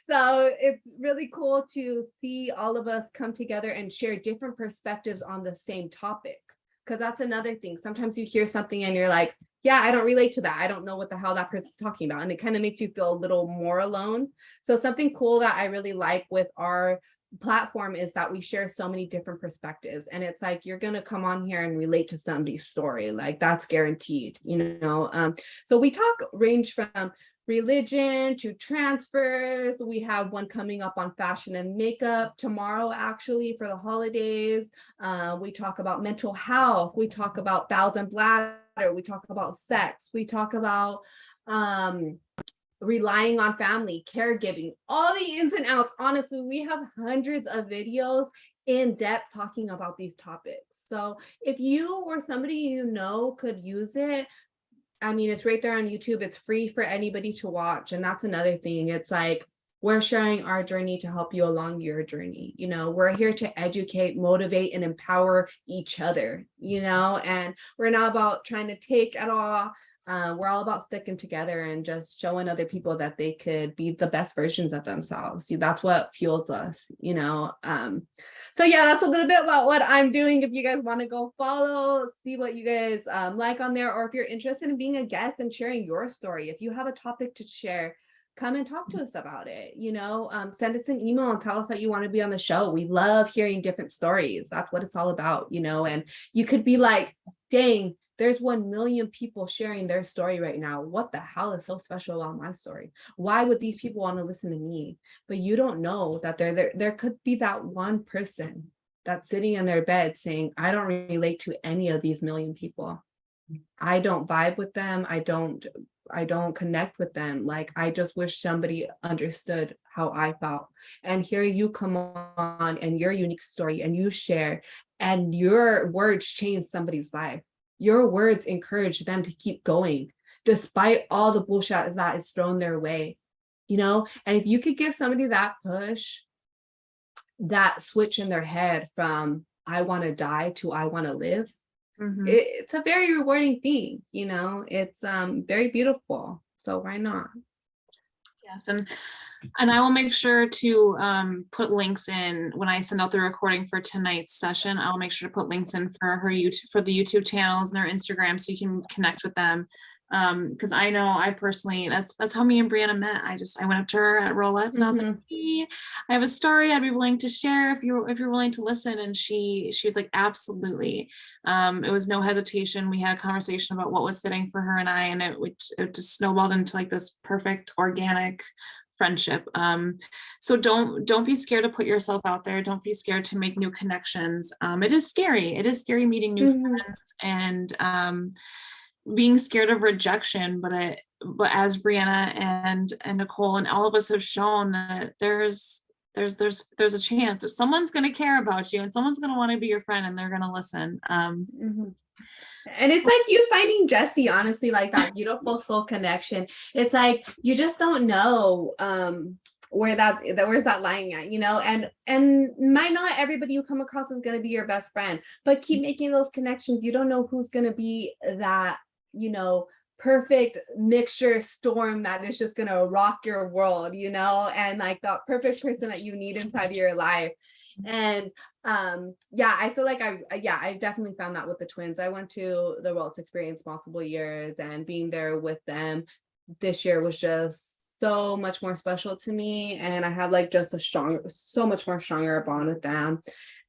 So it's really cool to see all of us come together and share different perspectives on the same topic. Because that's another thing. Sometimes you hear something and you're like, yeah, I don't relate to that. I don't know what the hell that person's talking about. And it kind of makes you feel a little more alone. So something cool that I really like with our platform is that we share so many different perspectives. And it's like, you're going to come on here and relate to somebody's story. Like, that's guaranteed, So we range from religion to transfers. We have one coming up on fashion and makeup tomorrow, actually, for the holidays. We talk about mental health. We talk about bowels and bladder. We talk about sex. We talk about relying on family, caregiving, all the ins and outs. Honestly, we have hundreds of videos in depth talking about these topics. So if you or somebody could use it, I mean, it's right there on YouTube. It's free for anybody to watch. And that's another thing. It's like, we're sharing our journey to help you along your journey. We're here to educate, motivate, and empower each other, and we're not about trying to take it all. We're all about sticking together and just showing other people that they could be the best versions of themselves. See, that's what fuels us, So yeah, that's a little bit about what I'm doing. If you guys want to go follow, see what you guys like on there, or if you're interested in being a guest and sharing your story, if you have a topic to share, come and talk to us about it. Send us an email and tell us that you want to be on the show. We love hearing different stories. That's what it's all about, and you could be like, dang, there's 1 million people sharing their story right now. What the hell is so special about my story? Why would these people want to listen to me? But you don't know that there could be that one person that's sitting in their bed saying, I don't relate to any of these million people. I don't vibe with them. I don't connect with them. Like, I just wish somebody understood how I felt. And here you come on and your unique story and you share, and your words change somebody's life. Your words encourage them to keep going despite all the bullshit that is thrown their way, you know? And if you could give somebody that push, that switch in their head from I want to die to I want to live, it's a very rewarding thing, you know. It's very beautiful, so why not? Yes, and I will make sure to put links in when I send out the recording for tonight's session. I'll make sure to put links in for her YouTube, for the YouTube channels and their Instagram, so you can connect with them. Because I know I personally, that's how me and Brianna met. I went up to her at Rolettes and I was like, hey, I have a story I'd be willing to share if you're willing to listen. And she was like, absolutely. It was no hesitation. We had a conversation about what was fitting for her and I, and it just snowballed into like this perfect organic friendship. So don't be scared to put yourself out there. Don't be scared to make new connections. It is scary. It is scary meeting new friends and being scared of rejection, but as Brianna and Nicole and all of us have shown, that there's a chance that someone's going to care about you and someone's going to want to be your friend and they're going to listen. And it's like you finding Jesse, honestly, like that beautiful soul connection. It's like you just don't know where's that lying at, you know, and might not everybody you come across is going to be your best friend, but keep making those connections. You don't know who's going to be that, you know, perfect mixture storm that is just going to rock your world, you know, and like that perfect person that you need inside of your life. And yeah, I feel like I definitely found that with the twins. I went to the World's Experience multiple years, and being there with them this year was just so much more special to me, and I have like just so much more stronger bond with them.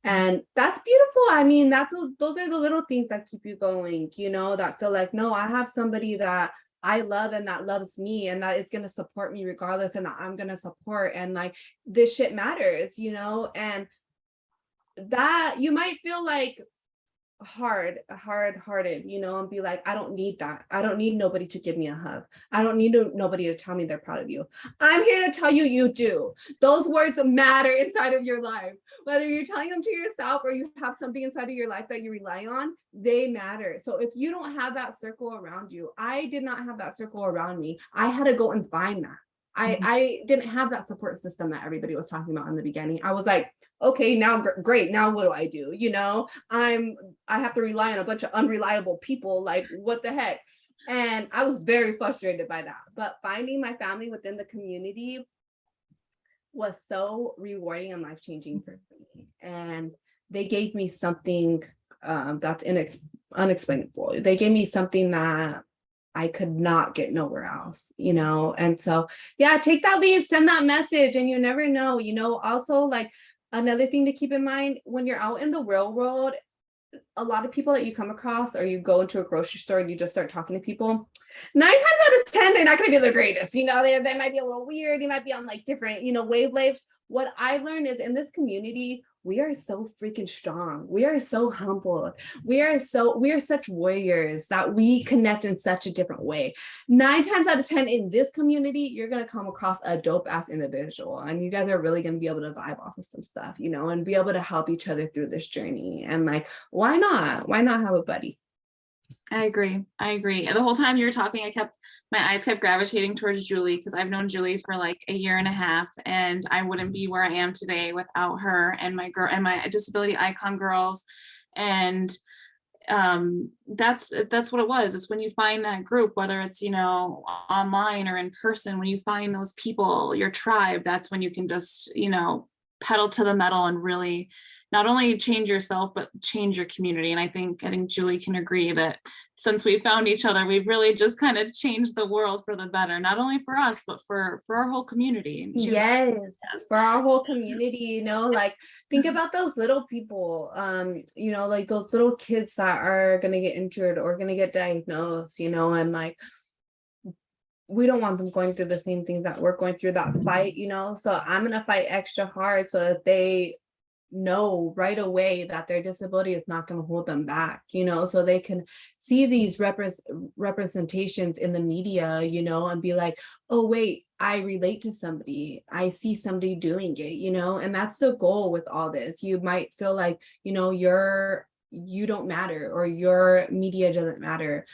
And that's beautiful. I mean, those are the little things that keep you going, you know, that feel like, no, I have somebody that I love and that loves me and that is going to support me regardless, and that I'm going to support, and like this shit matters, you know. And that you might feel like hard-hearted, you know, and be like, I don't need that. I don't need nobody to give me a hug. I don't need nobody to tell me they're proud of you. I'm here to tell you, you do. Those words matter inside of your life. Whether you're telling them to yourself or you have something inside of your life that you rely on, they matter. So if you don't have that circle around you, I did not have that circle around me. I had to go and find that. I didn't have that support system that everybody was talking about in the beginning. I was like, okay, now great. Now what do I do? You know, I have to rely on a bunch of unreliable people. Like, what the heck? And I was very frustrated by that. But finding my family within the community was so rewarding and life-changing for me. And they gave me something that's unexplainable. They gave me something that I could not get nowhere else, you know? And so, yeah, take that leap, send that message, and you never know, you know. Also, like, another thing to keep in mind when you're out in the real world, a lot of people that you come across, or you go into a grocery store and you just start talking to people, 9 times out of 10, they're not going to be the greatest. You know, they might be a little weird. They might be on like different, you know, wavelengths. What I learned is in this community, we are so freaking strong. We are so humbled. We are such warriors that we connect in such a different way. 9 times out of 10 in this community, you're going to come across a dope ass individual, and you guys are really going to be able to vibe off of some stuff, you know, and be able to help each other through this journey. And like, why not have a buddy? I agree. The whole time you were talking, my eyes kept gravitating towards Julie, because I've known Julie for like a year and a half, and I wouldn't be where I am today without her and my disability icon girls. And that's what it was. It's when you find that group, whether it's, you know, online or in person, when you find those people, your tribe, that's when you can just, you know, pedal to the metal and really not only change yourself, but change your community. And I think Julie can agree that since we found each other, we've really just kind of changed the world for the better, not only for us, but for our whole community. And Yes, yes. for our whole community, you know, like think about those little people, you know, like those little kids that are gonna get injured or gonna get diagnosed, you know, and like we don't want them going through the same things that we're going through, that fight, you know. So I'm gonna fight extra hard so that they know right away that their disability is not going to hold them back, you know, so they can see these representations in the media, you know, and be like, oh wait, I relate to somebody, I see somebody doing it, you know. And that's the goal with all this. You might feel like, you know, you don't matter, or your media doesn't matter,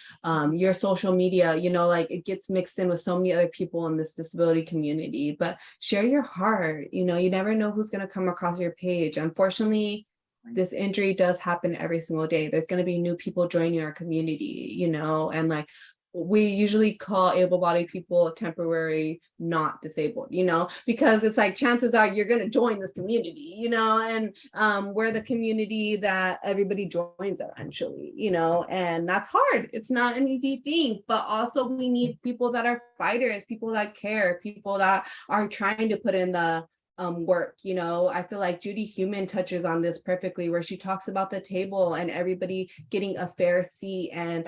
your social media, you know, like it gets mixed in with so many other people in this disability community. But share your heart, you know, you never know who's going to come across your page. Unfortunately, this injury does happen every single day. There's going to be new people joining our community, you know, and like we usually call able-bodied people temporary not disabled, you know, because it's like chances are you're going to join this community, you know, and we're the community that everybody joins eventually, you know, and that's hard. It's not an easy thing, but also we need people that are fighters, people that care, people that are trying to put in the work, you know. I feel like Judy Human touches on this perfectly, where she talks about the table and everybody getting a fair seat, and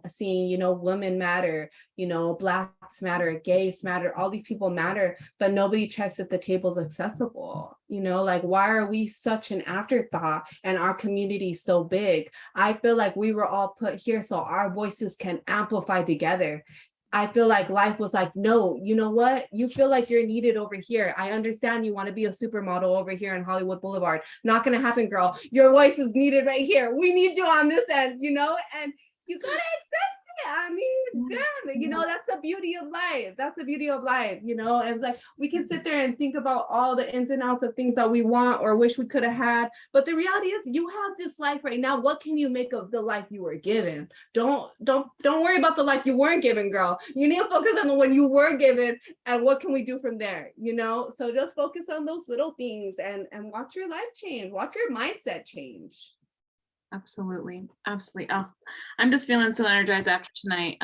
seeing, you know, women matter, you know, blacks matter, gays matter, all these people matter, but nobody checks if the table's accessible, you know. Like, why are we such an afterthought and our community so big? I feel like we were all put here so our voices can amplify together. I feel like life was like, no, you know what? You feel like you're needed over here. I understand you want to be a supermodel over here in Hollywood Boulevard. Not going to happen, girl. Your voice is needed right here. We need you on this end, you know? And you got to accept it. I mean, damn, you know, that's the beauty of life. That's the beauty of life, you know? And it's like, we can sit there and think about all the ins and outs of things that we want or wish we could have had. But the reality is, you have this life right now. What can you make of the life you were given? Don't worry about the life you weren't given, girl. You need to focus on the one you were given, and what can we do from there, you know? So just focus on those little things and watch your life change, watch your mindset change. Absolutely. Absolutely. Oh, I'm just feeling so energized after tonight.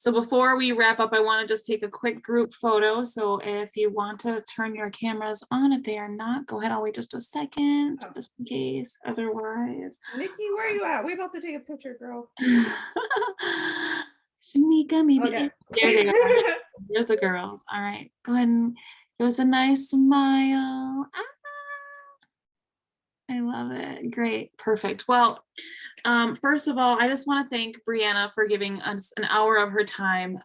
So before we wrap up, I want to just take a quick group photo. So if you want to turn your cameras on, if they are not, go ahead. I'll wait just a second, just in case. Otherwise, Nikki, where are you at? We're about to take a picture, girl. Shanika, maybe Okay. there they are. There's the girls. All right. Go ahead and give us a nice smile. I love it. Great. Perfect. Well, first of all, I just want to thank Brianna for giving us an hour of her time.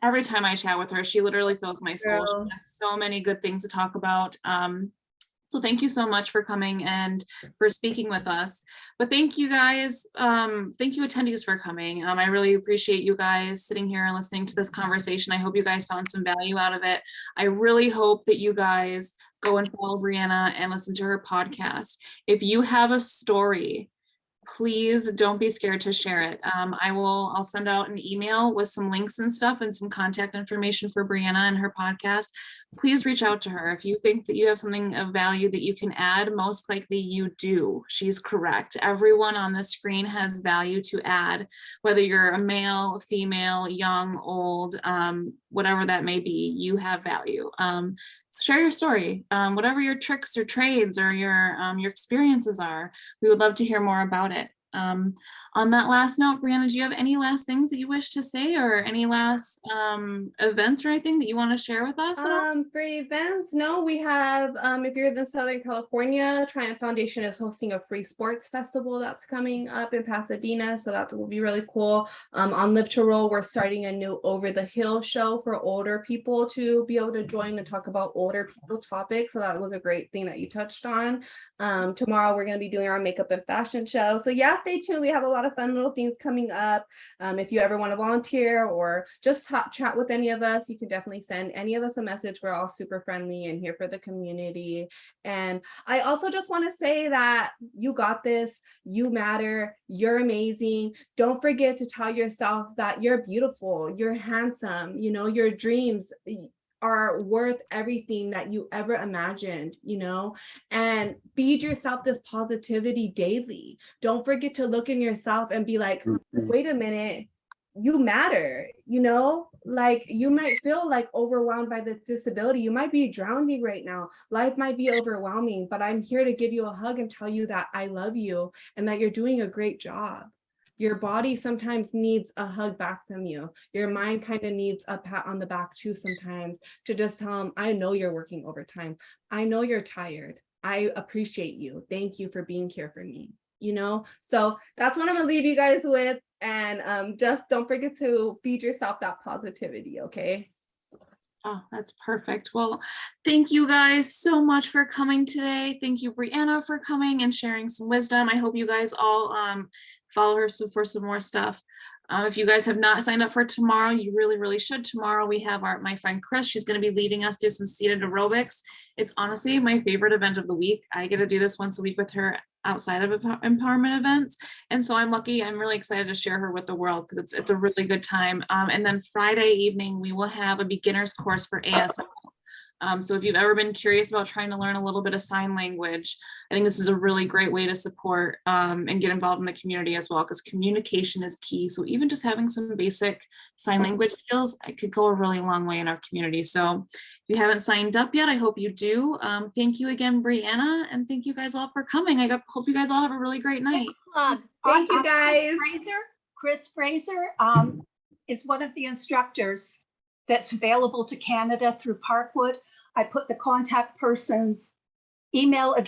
Every time I chat with her, she literally fills my soul. She has so many good things to talk about. So thank you so much for coming and for speaking with us. But thank you guys, thank you attendees for coming. I really appreciate you guys sitting here and listening to this conversation. I hope you guys found some value out of it. I really hope that you guys go and follow Brianna and listen to her podcast. If you have a story, please don't be scared to share it. I'll send out an email with some links and stuff and some contact information for Brianna and her podcast. Please reach out to her. If you think that you have something of value that you can add, most likely you do. She's correct. Everyone on the screen has value to add, whether you're a male, female, young, old, whatever that may be, you have value. So share your story, whatever your tricks or trades or your experiences are. We would love to hear more about it. On that last note, Brianna, do you have any last things that you wish to say, or any last events or anything that you want to share with us at all? For events, no, we have, if you're in Southern California, Triumph Foundation is hosting a free sports festival that's coming up in Pasadena, so that will be really cool. On Live to Roll, we're starting a new Over the Hill show for older people to be able to join and talk about older people topics, so that was a great thing that you touched on. Tomorrow we're going to be doing our makeup and fashion show, so yeah, stay tuned. We have a lot of fun little things coming up. If you ever want to volunteer or just chat with any of us, you can definitely send any of us a message. We're all super friendly and here for the community. And I also just want to say that you got this, you matter, you're amazing. Don't forget to tell yourself that you're beautiful, you're handsome, you know, your dreams, are worth everything that you ever imagined, you know, and feed yourself this positivity daily. Don't forget to look in yourself and be like, wait a minute, you matter, you know, like you might feel like overwhelmed by this disability. You might be drowning right now. Life might be overwhelming, but I'm here to give you a hug and tell you that I love you and that you're doing a great job. Your body sometimes needs a hug back from you. Your mind kind of needs a pat on the back too sometimes, to just tell them, I know you're working overtime. I know you're tired. I appreciate you. Thank you for being here for me. You know, so that's what I'm gonna leave you guys with. And just don't forget to feed yourself that positivity, okay? Oh, that's perfect. Well, thank you guys so much for coming today. Thank you, Brianna, for coming and sharing some wisdom. I hope you guys all follow her for some more stuff. If you guys have not signed up for tomorrow, you really, really should. Tomorrow we have my friend Chris. She's going to be leading us through some seated aerobics. It's honestly my favorite event of the week. I get to do this once a week with her outside of empowerment events. And so I'm lucky. I'm really excited to share her with the world because it's a really good time. And then Friday evening, we will have a beginner's course for ASL. So if you've ever been curious about trying to learn a little bit of sign language, I think this is a really great way to support and get involved in the community as well, because communication is key. So even just having some basic sign language skills, it could go a really long way in our community. So if you haven't signed up yet, I hope you do. Thank you again, Brianna, and thank you guys all for coming. Hope you guys all have a really great night. Thank you guys. Chris Fraser is one of the instructors that's available to Canada through Parkwood. I put the contact person's email address